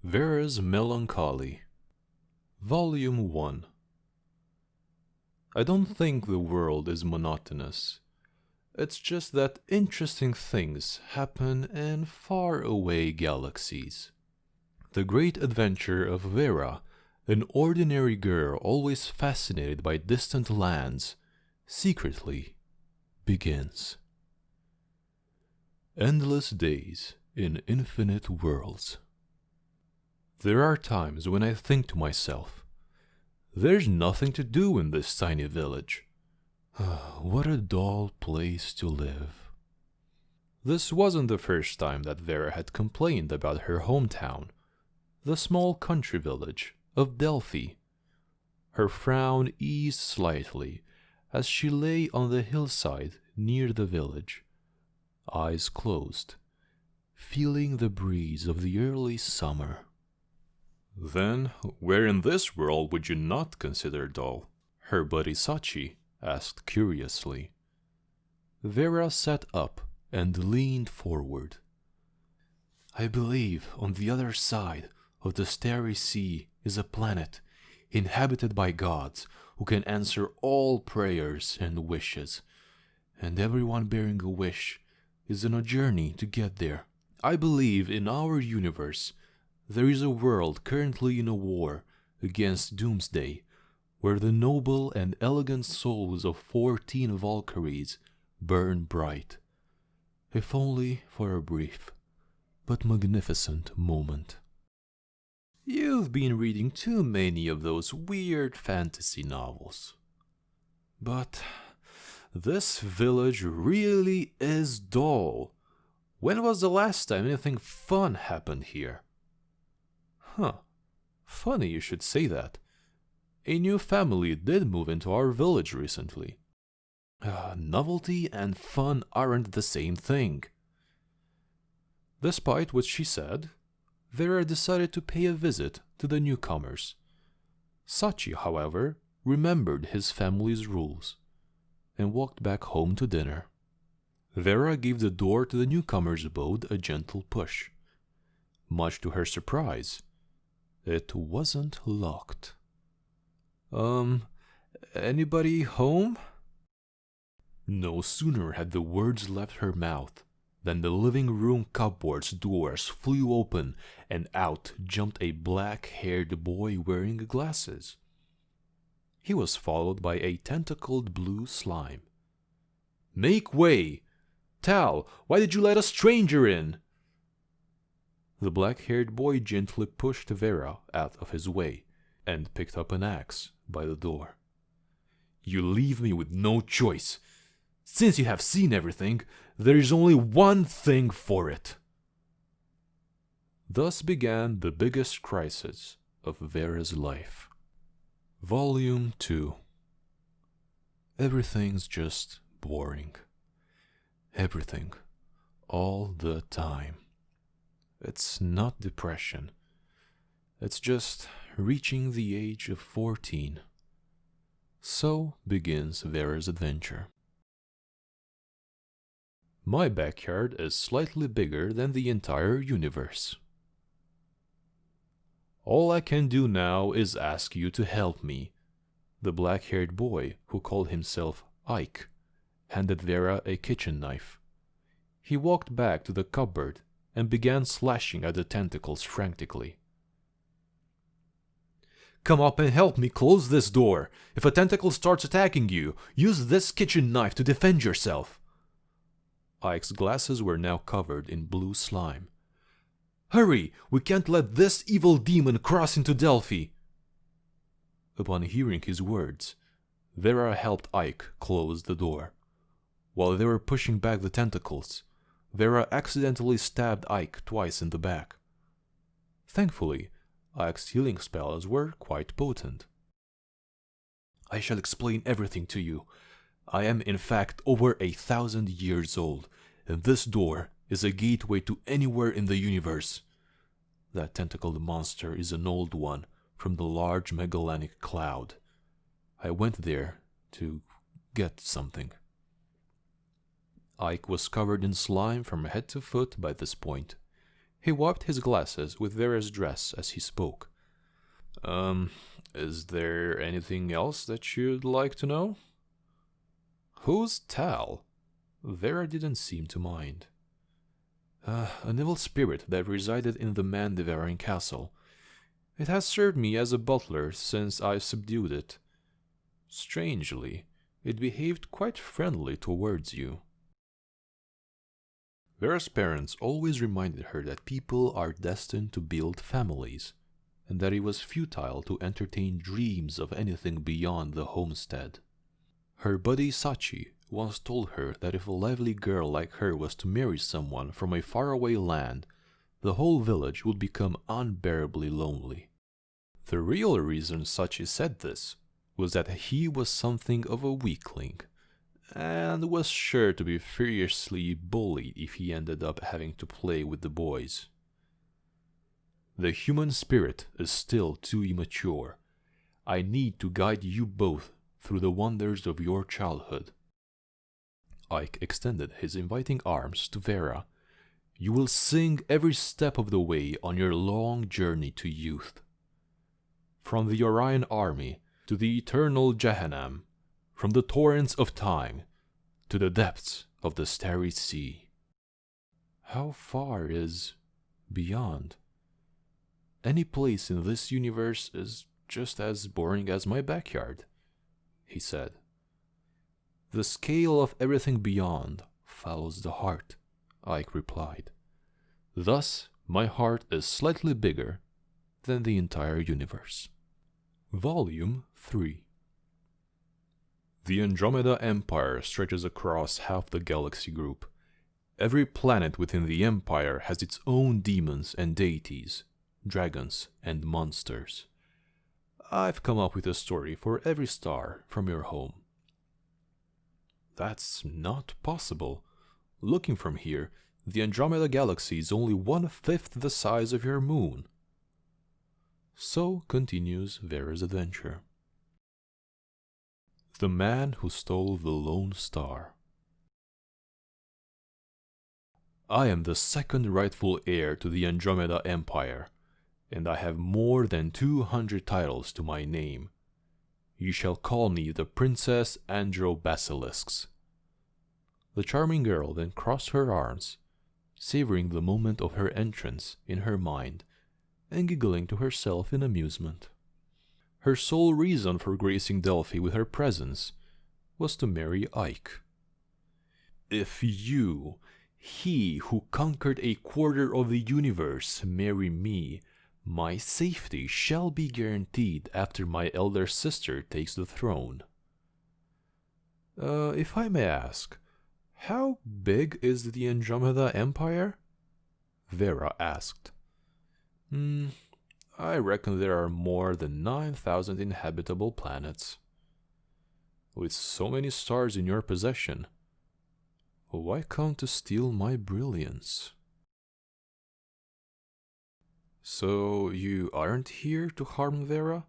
Vera's Melancholy, Volume 1. I don't think the world is monotonous. It's just that interesting things happen in far-away galaxies. The great adventure of Vera, an ordinary girl always fascinated by distant lands, secretly begins. Endless days in infinite worlds. There are times when I think to myself, there's nothing to do in this tiny village. What a dull place to live. This wasn't the first time that Vera had complained about her hometown, the small country village of Delphi. Her frown eased slightly as she lay on the hillside near the village, eyes closed, feeling the breeze of the early summer. Then, where in this world would you not consider dull? Her buddy Sachi asked curiously. Vera sat up and leaned forward. I believe on the other side of the starry sea is a planet inhabited by gods who can answer all prayers and wishes, and everyone bearing a wish is on a journey to get there. I believe in our universe there is a world currently in a war against Doomsday, where the noble and elegant souls of 14 Valkyries burn bright, if only for a brief but magnificent moment. You've been reading too many of those weird fantasy novels. But this village really is dull. When was the last time anything fun happened here? Funny you should say that. A new family did move into our village recently. Novelty and fun aren't the same thing. Despite what she said, Vera decided to pay a visit to the newcomers. Sachi, however, remembered his family's rules and walked back home to dinner. Vera gave the door to the newcomers' abode a gentle push. Much to her surprise, it wasn't locked. Anybody home? No sooner had the words left her mouth than the living room cupboard's doors flew open and out jumped a black-haired boy wearing glasses. He was followed by a tentacled blue slime. Make way! Tal, why did you let a stranger in? The black-haired boy gently pushed Vera out of his way and picked up an axe by the door. You leave me with no choice. Since you have seen everything, there is only one thing for it. Thus began the biggest crisis of Vera's life. Volume 2. Everything's just boring. Everything. All the time. It's not depression. It's just reaching the age of 14. So begins Vera's adventure. My backyard is slightly bigger than the entire universe. All I can do now is ask you to help me. The black-haired boy, who called himself Ike, handed Vera a kitchen knife. He walked back to the cupboard and began slashing at the tentacles frantically. Come up and help me close this door. If a tentacle starts attacking you, use this kitchen knife to defend yourself. Ike's glasses were now covered in blue slime. Hurry! We can't let this evil demon cross into Delphi! Upon hearing his words, Vera helped Ike close the door. While they were pushing back the tentacles, Vera accidentally stabbed Ike twice in the back. Thankfully, Ike's healing spells were quite potent. I shall explain everything to you. I am in fact over 1,000 years old, and this door is a gateway to anywhere in the universe. That tentacled monster is an old one from the large Magellanic Cloud. I went there to get something. Ike was covered in slime from head to foot by this point. He wiped his glasses with Vera's dress as he spoke. Is there anything else that you'd like to know? Who's Tal? Vera didn't seem to mind. An evil spirit that resided in the Mandevarin castle. It has served me as a butler since I subdued it. Strangely, it behaved quite friendly towards you. Vera's parents always reminded her that people are destined to build families, and that it was futile to entertain dreams of anything beyond the homestead. Her buddy Sachi once told her that if a lively girl like her was to marry someone from a faraway land, the whole village would become unbearably lonely. The real reason Sachi said this was that he was something of a weakling, and was sure to be furiously bullied if he ended up having to play with the boys. The human spirit is still too immature. I need to guide you both through the wonders of your childhood. Ike extended his inviting arms to Vera. You will sing every step of the way on your long journey to youth. From the Orion army to the eternal Jahannam, from the torrents of time to the depths of the starry sea. How far is beyond? Any place in this universe is just as boring as my backyard, he said. The scale of everything beyond follows the heart, Ike replied. Thus, my heart is slightly bigger than the entire universe. Volume 3. The Andromeda Empire stretches across half the galaxy group. Every planet within the Empire has its own demons and deities, dragons and monsters. I've come up with a story for every star from your home. That's not possible. Looking from here, the Andromeda Galaxy is only 1/5 the size of your moon. So continues Vera's adventure. The Man Who Stole the Lone Star. I am the second rightful heir to the Andromeda Empire, and I have more than 200 titles to my name. You shall call me the Princess Andro-Basilisks. The charming girl then crossed her arms, savoring the moment of her entrance in her mind, and giggling to herself in amusement. Her sole reason for gracing Delphi with her presence was to marry Ike. If you, he who conquered a quarter of the universe, marry me, my safety shall be guaranteed after my elder sister takes the throne. If I may ask, how big is the Andromeda Empire? Vera asked. I reckon there are more than 9,000 inhabitable planets. With so many stars in your possession, why come to steal my brilliance? So you aren't here to harm Vera?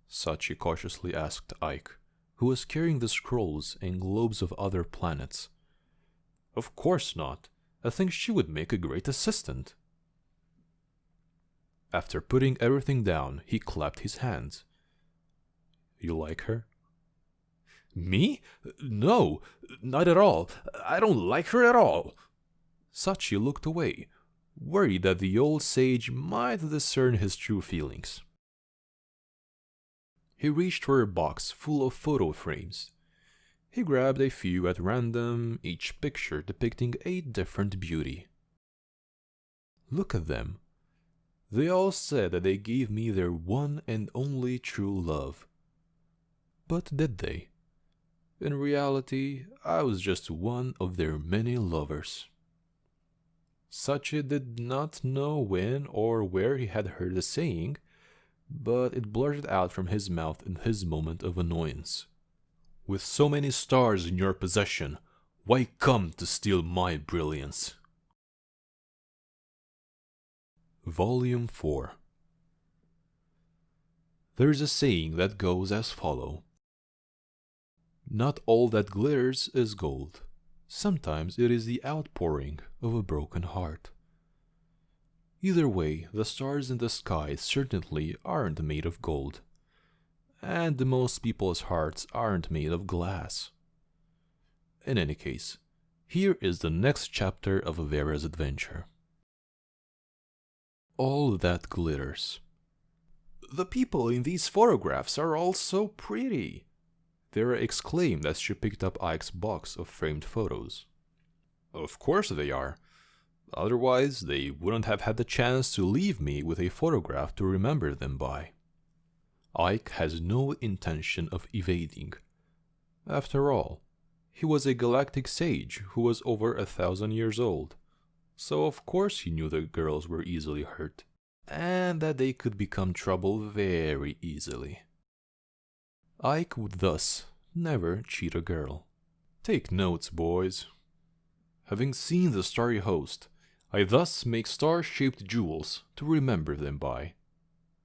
Sachi cautiously asked Ike, who was carrying the scrolls and globes of other planets. Of course not. I think she would make a great assistant. After putting everything down, he clapped his hands. You like her? Me? No, not at all. I don't like her at all. Sachi looked away, worried that the old sage might discern his true feelings. He reached for a box full of photo frames. He grabbed a few at random, each picture depicting a different beauty. Look at them. They all said that they gave me their one and only true love. But did they? In reality, I was just one of their many lovers. Sachi did not know when or where he had heard the saying, but it blurted out from his mouth in his moment of annoyance. With so many stars in your possession, why come to steal my brilliance? Volume 4. There is a saying that goes as follows. Not all that glitters is gold. Sometimes it is the outpouring of a broken heart. Either way, the stars in the sky certainly aren't made of gold. And most people's hearts aren't made of glass. In any case, here is the next chapter of Vera's adventure. All that glitters. The people in these photographs are all so pretty, Vera exclaimed as she picked up Ike's box of framed photos. Of course they are. Otherwise, they wouldn't have had the chance to leave me with a photograph to remember them by. Ike has no intention of evading. After all, he was a galactic sage who was over 1,000 years old, so of course he knew the girls were easily hurt, and that they could become trouble very easily. Ike would thus never cheat a girl. Take notes, boys. Having seen the starry host, I thus make star-shaped jewels to remember them by.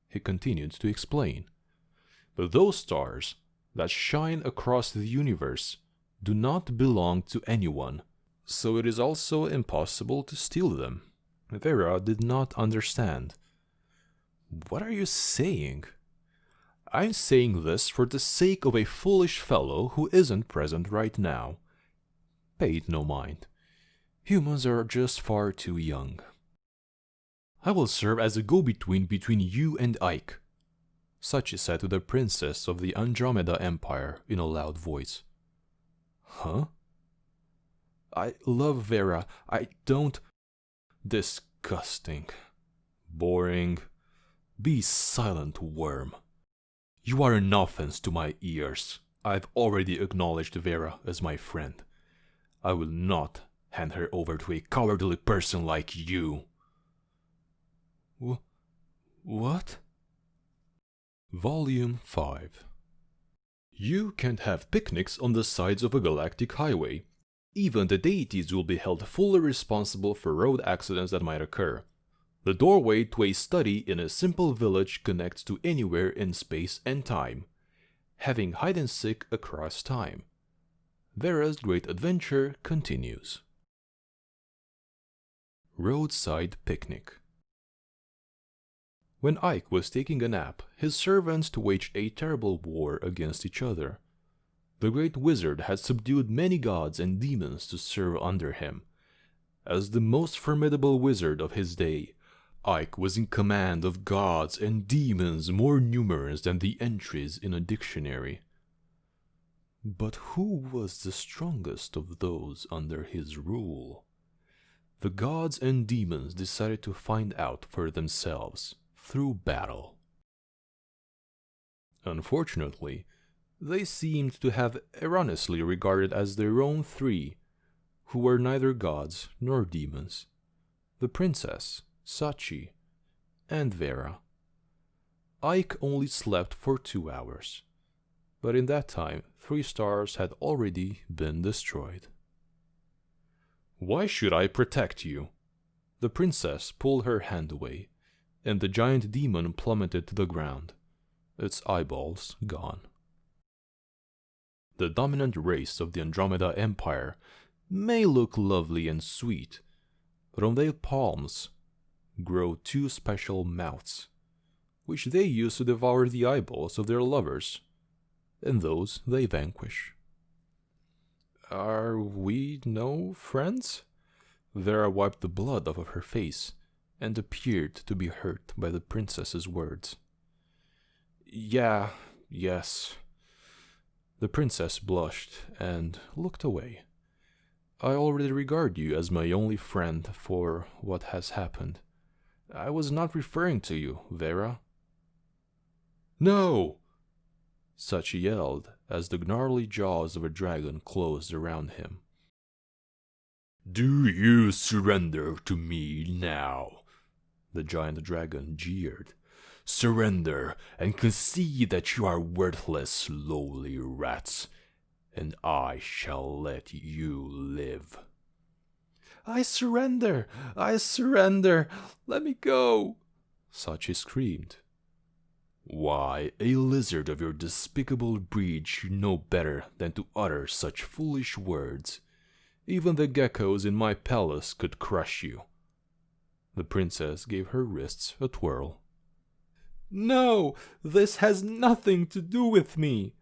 He continued to explain. But those stars that shine across the universe do not belong to anyone, so it is also impossible to steal them. Vera did not understand. What are you saying? I'm saying this for the sake of a foolish fellow who isn't present right now. Pay it no mind. Humans are just far too young. I will serve as a go-between between you and Ike, Sachi said to the princess of the Andromeda Empire in a loud voice. Huh? I love Vera. I don't... Disgusting. Boring. Be silent, worm. You are an offense to my ears. I've already acknowledged Vera as my friend. I will not hand her over to a cowardly person like you. What? Volume 5. You can't have picnics on the sides of a galactic highway. Even the deities will be held fully responsible for road accidents that might occur. The doorway to a study in a simple village connects to anywhere in space and time, having hide-and-seek across time. Vera's great adventure continues. Roadside Picnic. When Ike was taking a nap, his servants waged a terrible war against each other. The great wizard had subdued many gods and demons to serve under him. As the most formidable wizard of his day, Ike was in command of gods and demons more numerous than the entries in a dictionary. But who was the strongest of those under his rule? The gods and demons decided to find out for themselves through battle. Unfortunately, they seemed to have erroneously regarded as their own three, who were neither gods nor demons, the princess, Sachi, and Vera. Ike only slept for 2 hours, but in that time 3 stars had already been destroyed. Why should I protect you? The princess pulled her hand away, and the giant demon plummeted to the ground, its eyeballs gone. The dominant race of the Andromeda Empire may look lovely and sweet, but on their palms grow 2 special mouths, which they use to devour the eyeballs of their lovers, and those they vanquish. Are we no friends? Vera wiped the blood off of her face and appeared to be hurt by the princess's words. Yes. The princess blushed and looked away. I already regard you as my only friend for what has happened. I was not referring to you, Vera. No! Sachi yelled as the gnarly jaws of a dragon closed around him. Do you surrender to me now? The giant dragon jeered. Surrender and concede that you are worthless, lowly rats, and I shall let you live. I surrender! Let me go! Sachi screamed. Why, a lizard of your despicable breed should know better than to utter such foolish words. Even the geckos in my palace could crush you. The princess gave her wrists a twirl. "No, this has nothing to do with me!"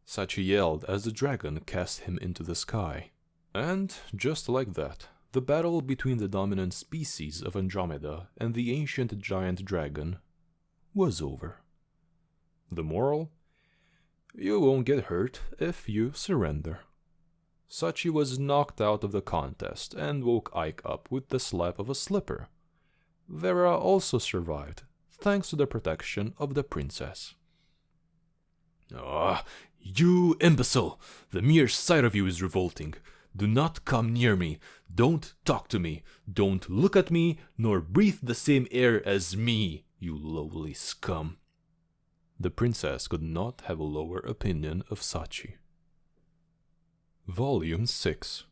Sachi yelled as the dragon cast him into the sky. And, just like that, the battle between the dominant species of Andromeda and the ancient giant dragon was over. The moral? You won't get hurt if you surrender. Sachi was knocked out of the contest and woke Ike up with the slap of a slipper. Vera also survived, thanks to the protection of the princess. "Ah, you imbecile! The mere sight of you is revolting. Do not come near me. Don't talk to me. Don't look at me, nor breathe the same air as me, you lowly scum." The princess could not have a lower opinion of Sachi. Volume 6.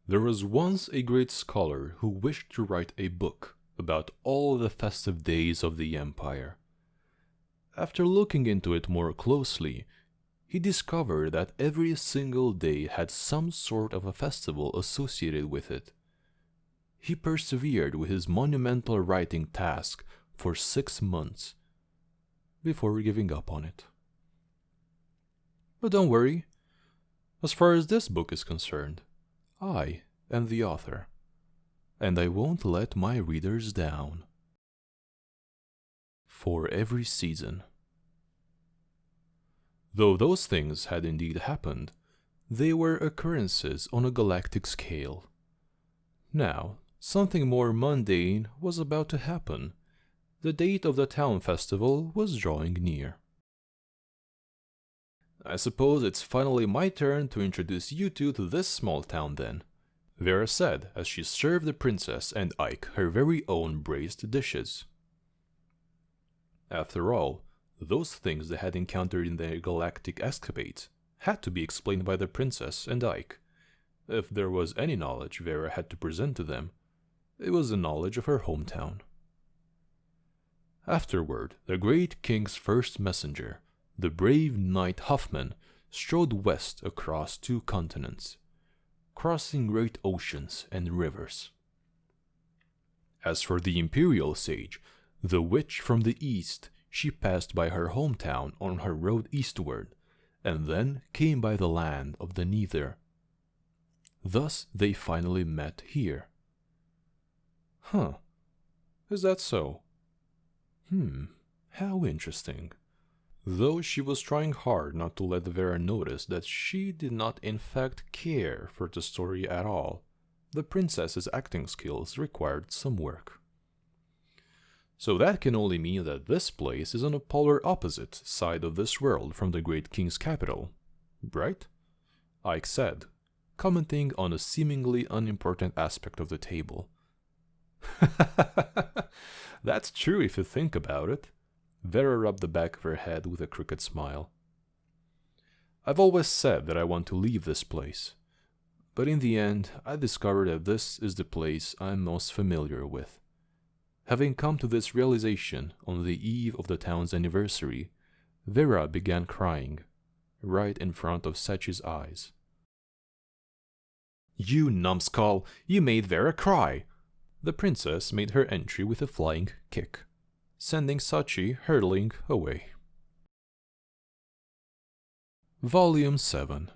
There was once a great scholar who wished to write a book about all the festive days of the empire. After looking into it more closely, he discovered that every single day had some sort of a festival associated with it. He persevered with his monumental writing task for 6 months before giving up on it. But don't worry, as far as this book is concerned, I am the author, and I won't let my readers down. For every season. Though those things had indeed happened, they were occurrences on a galactic scale. Now, something more mundane was about to happen. The date of the town festival was drawing near. "I suppose it's finally my turn to introduce you two to this small town then," Vera said as she served the princess and Ike her very own braised dishes. After all, those things they had encountered in their galactic escapades had to be explained by the princess and Ike. If there was any knowledge Vera had to present to them, it was the knowledge of her hometown. Afterward, the great king's first messenger, the brave knight Huffman, strode west across 2 continents, crossing great oceans and rivers. As for the imperial sage, the witch from the east, she passed by her hometown on her road eastward, and then came by the land of the Nether. Thus they finally met here. Huh. Is that so? How interesting. Though she was trying hard not to let Vera notice that she did not in fact care for the story at all, the princess's acting skills required some work. So that can only mean that this place is on a polar opposite side of this world from the great king's capital, right? Ike said, commenting on a seemingly unimportant aspect of the table. "That's true if you think about it." Vera rubbed the back of her head with a crooked smile. "I've always said that I want to leave this place, but in the end I discovered that this is the place I'm most familiar with." Having come to this realization on the eve of the town's anniversary, Vera began crying, right in front of Sachi's eyes. "You numbskull, you made Vera cry!" The princess made her entry with a flying kick, sending Sachi hurtling away. Volume 7.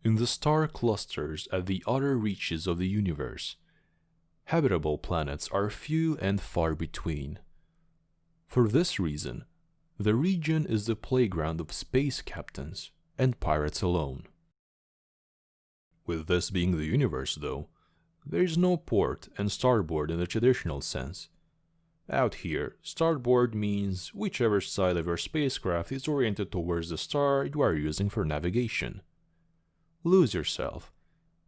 In the star clusters at the outer reaches of the universe, habitable planets are few and far between. For this reason, the region is the playground of space captains and pirates alone. With this being the universe, though, there is no port and starboard in the traditional sense. Out here, starboard means whichever side of your spacecraft is oriented towards the star you are using for navigation. Lose yourself,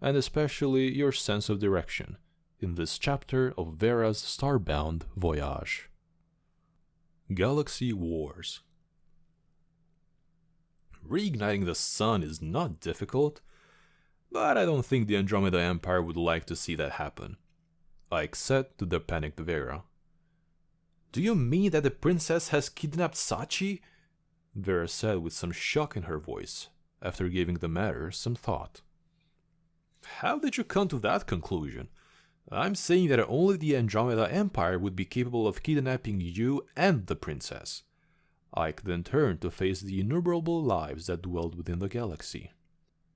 and especially your sense of direction, in this chapter of Vera's starbound voyage. Galaxy Wars. Reigniting the sun is not difficult, but I don't think the Andromeda Empire would like to see that happen, Ike said to the panicked Vera. "Do you mean that the princess has kidnapped Sachi?" Vera said with some shock in her voice, after giving the matter some thought. "How did you come to that conclusion? I'm saying that only the Andromeda Empire would be capable of kidnapping you and the princess. Ike then turned to face the innumerable lives that dwelled within the galaxy.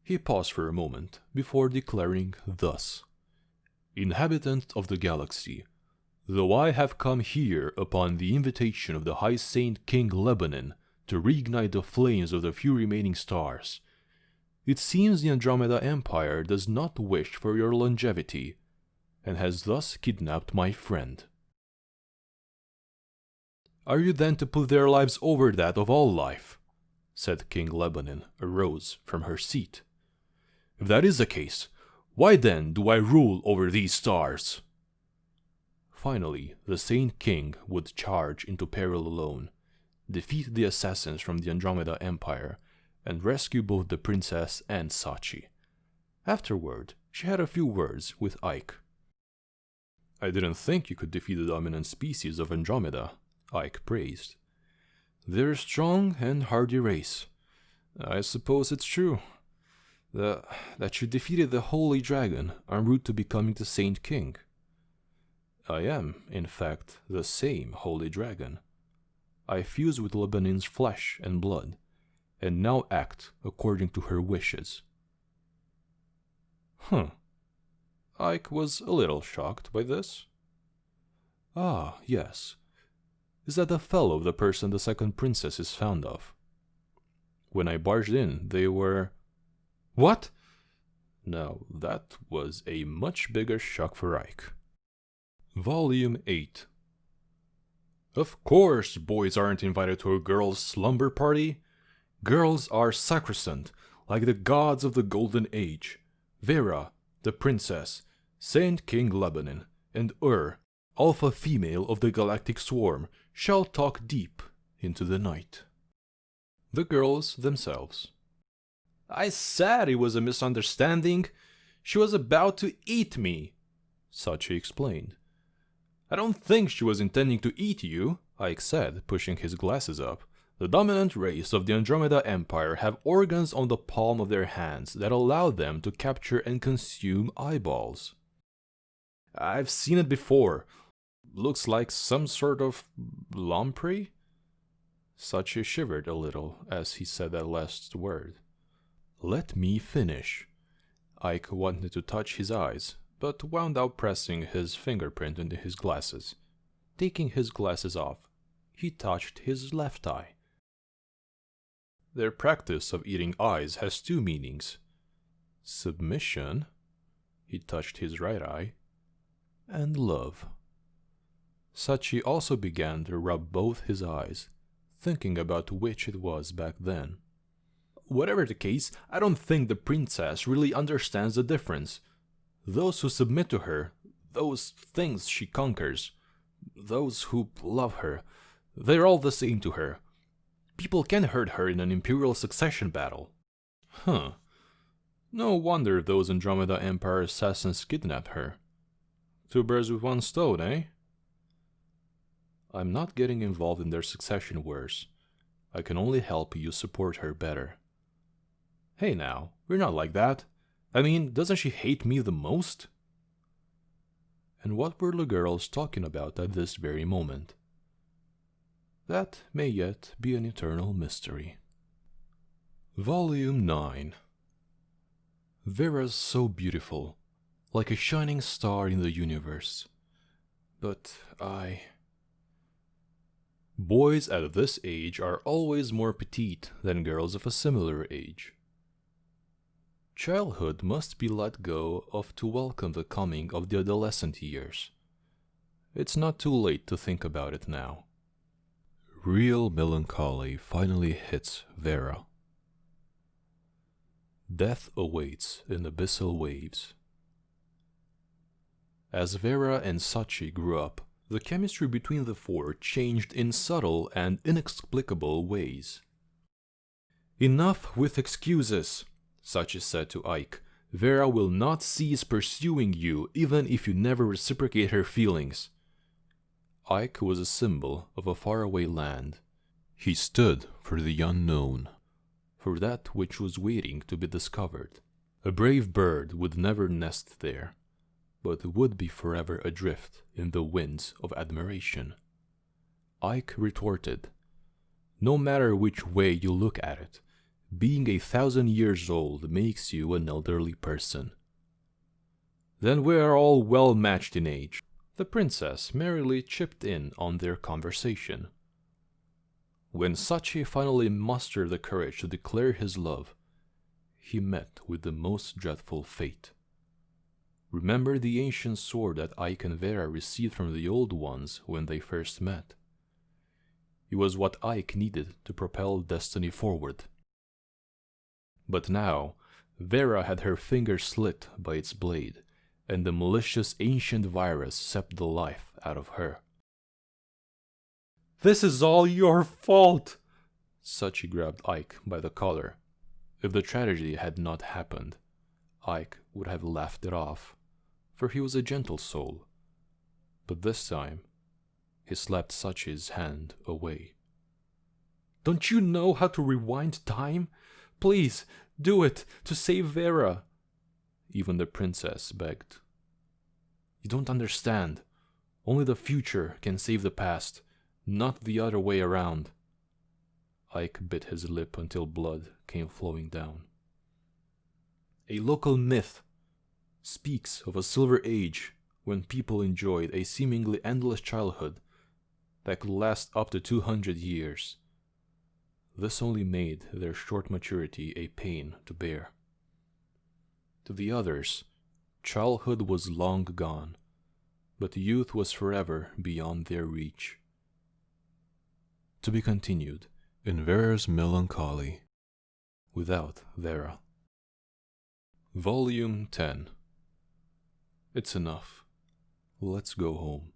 He paused for a moment before declaring thus: "Inhabitant of the galaxy, though I have come here upon the invitation of the High Saint King Lebanon to reignite the flames of the few remaining stars, it seems the Andromeda Empire does not wish for your longevity, and has thus kidnapped my friend." "Are you then to put their lives over that of all life?" said King Lebanon, arose from her seat. "If that is the case, why then do I rule over these stars?" Finally, the Saint King would charge into peril alone, defeat the assassins from the Andromeda Empire, and rescue both the princess and Sachi. Afterward, she had a few words with Ike. "I didn't think you could defeat the dominant species of Andromeda," Ike praised. "They're a strong and hardy race. I suppose it's true that you defeated the Holy Dragon en route to becoming the Saint King." "I am, in fact, the same Holy Dragon. I fuse with Lebanon's flesh and blood, and now act according to her wishes." Ike was a little shocked by this. "Ah, yes. Is that the fellow the person the second princess is fond of? When I barged in, they were—" "What?" Now, that was a much bigger shock for Ike. Volume 8. Of course, boys aren't invited to a girls' slumber party. Girls are sacrosanct, like the gods of the Golden Age. Vera, the princess, Saint King Lebanon, and alpha female of the galactic swarm, shall talk deep into the night. The girls themselves. "I said it was a misunderstanding. She was about to eat me," Sachi explained. "I don't think she was intending to eat you," Ike said, pushing his glasses up. "The dominant race of the Andromeda Empire have organs on the palm of their hands that allow them to capture and consume eyeballs." "I've seen it before. Looks like some sort of lamprey?" Sachi shivered a little as he said that last word. "Let me finish." Ike wanted to touch his eyes, but wound up pressing his fingerprint into his glasses. Taking his glasses off, he touched his left eye. "Their practice of eating eyes has two meanings. Submission," he touched his right eye, "and love." Sachi also began to rub both his eyes, thinking about which it was back then. "Whatever the case, I don't think the princess really understands the difference. Those who submit to her, those things she conquers, those who love her, they're all the same to her. People can hurt her in an imperial succession battle." No wonder those Andromeda Empire assassins kidnapped her. Two birds with one stone, eh? "I'm not getting involved in their succession wars. I can only help you support her better." "Hey now, we're not like that. I mean, doesn't she hate me the most?" And what were the girls talking about at this very moment? That may yet be an eternal mystery. Volume 9. Vera's so beautiful, like a shining star in the universe. But Boys at this age are always more petite than girls of a similar age. Childhood must be let go of to welcome the coming of the adolescent years. It's not too late to think about it now. Real melancholy finally hits Vera. Death awaits in abyssal waves. As Vera and Sachi grew up, the chemistry between the four changed in subtle and inexplicable ways. "Enough with excuses," Sachi said to Ike. "Vera will not cease pursuing you even if you never reciprocate her feelings." Ike was a symbol of a faraway land. He stood for the unknown, for that which was waiting to be discovered. A brave bird would never nest there, but would be forever adrift in the winds of admiration. Ike retorted, "No matter which way you look at it, being 1,000 years old makes you an elderly person." "Then we are all well matched in age." The princess merrily chipped in on their conversation. When Sachi finally mustered the courage to declare his love, he met with the most dreadful fate. Remember the ancient sword that Ike and Vera received from the Old Ones when they first met? It was what Ike needed to propel destiny forward. But now, Vera had her finger slit by its blade, and the malicious ancient virus sapped the life out of her. "This is all your fault!" Sachi grabbed Ike by the collar. If the tragedy had not happened, Ike would have laughed it off, for he was a gentle soul. But this time, he slapped Sachi's hand away. "Don't you know how to rewind time? Please, do it, to save Vera!" Even the princess begged. "You don't understand. Only the future can save the past, not the other way around." Ike bit his lip until blood came flowing down. A local myth speaks of a silver age when people enjoyed a seemingly endless childhood that could last up to 200 years. This only made their short maturity a pain to bear. To the others, childhood was long gone, but youth was forever beyond their reach. To be continued in Vera's Melancholy, without Vera. Volume 10. It's enough. Let's go home.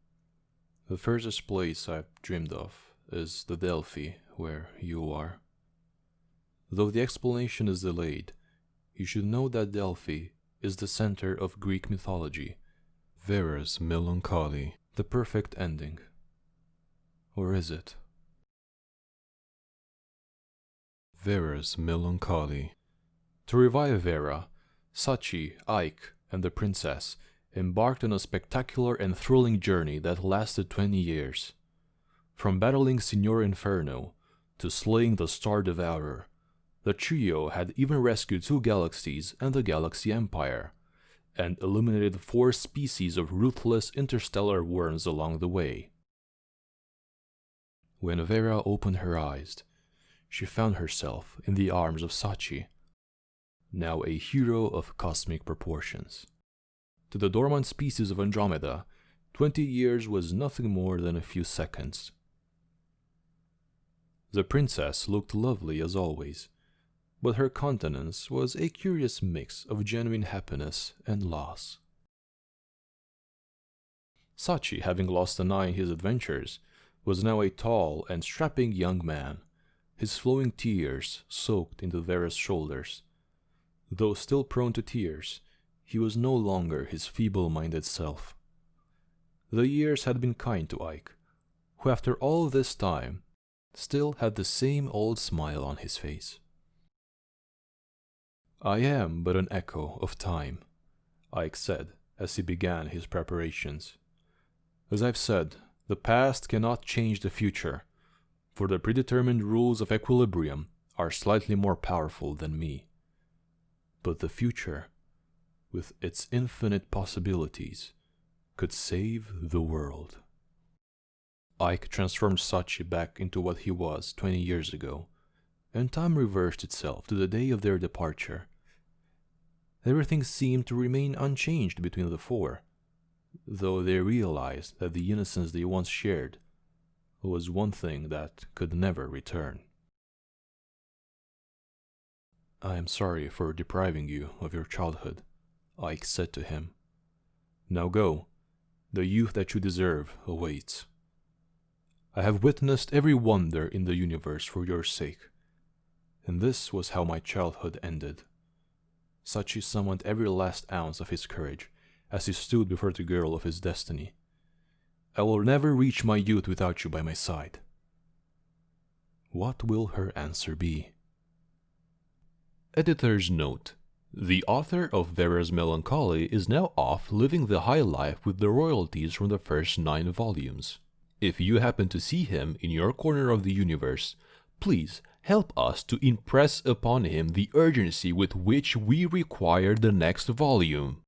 The furthest place I've dreamed of is the Delphi, where you are. Though the explanation is delayed, you should know that Delphi is the center of Greek mythology. Vera's Melancholy, the perfect ending. Or is it? Vera's Melancholy. To revive Vera, Sachi, Ike, and the princess embarked on a spectacular and thrilling journey that lasted 20 years. From battling Signor Inferno to slaying the Star Devourer, the trio had even rescued 2 galaxies and the Galaxy Empire, and eliminated 4 species of ruthless interstellar worms along the way. When Vera opened her eyes, she found herself in the arms of Sachi, now a hero of cosmic proportions. To the dormant species of Andromeda, 20 years was nothing more than a few seconds. The princess looked lovely as always, but her countenance was a curious mix of genuine happiness and loss. Sachi, having lost an eye in his adventures, was now a tall and strapping young man, his flowing tears soaked into Vera's shoulders. Though still prone to tears, he was no longer his feeble-minded self. The years had been kind to Ike, who after all this time still had the same old smile on his face. "I am but an echo of time," Ike said as he began his preparations. "As I've said, the past cannot change the future, for the predetermined rules of equilibrium are slightly more powerful than me. But the future, with its infinite possibilities, could save the world." Ike transformed Sachi back into what he was 20 years ago, and time reversed itself to the day of their departure. Everything seemed to remain unchanged between the 4, though they realized that the innocence they once shared was one thing that could never return. "I am sorry for depriving you of your childhood," Ike said to him. "Now go. The youth that you deserve awaits. I have witnessed every wonder in the universe for your sake, and this was how my childhood ended." Sachi summoned every last ounce of his courage as he stood before the girl of his destiny. "I will never reach my youth without you by my side." What will her answer be? Editor's note: The author of Vera's Melancholy is now off living the high life with the royalties from the first 9 volumes. If you happen to see him in your corner of the universe, please help us to impress upon him the urgency with which we require the next volume.